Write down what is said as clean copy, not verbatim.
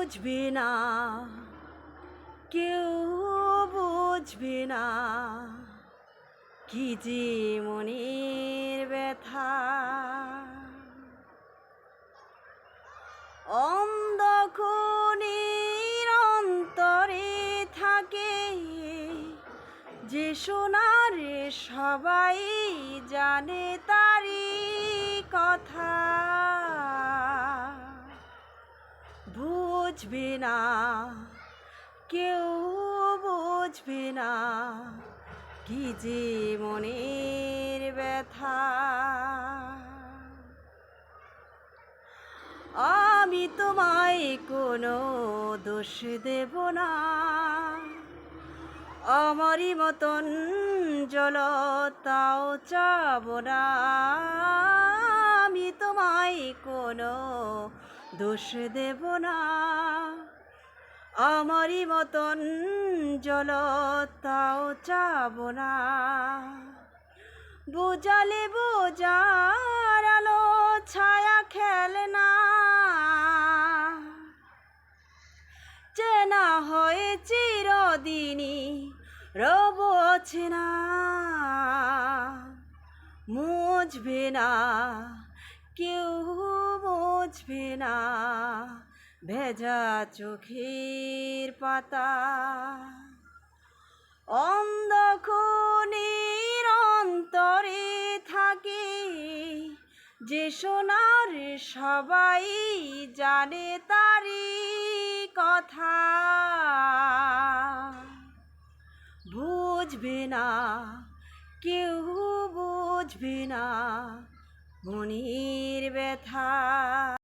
বুঝবে না, কেউ বুঝবে না কি যে মনের ব্যথা। অন্ধখনির অন্তরে থাকে যে সোনার সবাই জানে তারি কথা। বুঝবে না, কেউ বুঝবে না কি যে মনের ব্যথা। আমি তোমায় কোনো দোষ দেব না, আমারই মতন জলতাও চাব না। আমি তোমায় কোনো দোষ দেব না, আমারই মতন জলতাও চাব না। বোঝালে বোঝার আলো ছায়া খেলে না, চেনা হয়ে চিরদিনই রব চেনা। মুছবে না, কেউ মুছবে না ভেজা চোখের পাতা। অন্ধখনির অন্তরে থাকে যে সোনার সবাই জানে তারি কথা। বুঝবে না, কেউ বুঝবে না মনের ব্যথা।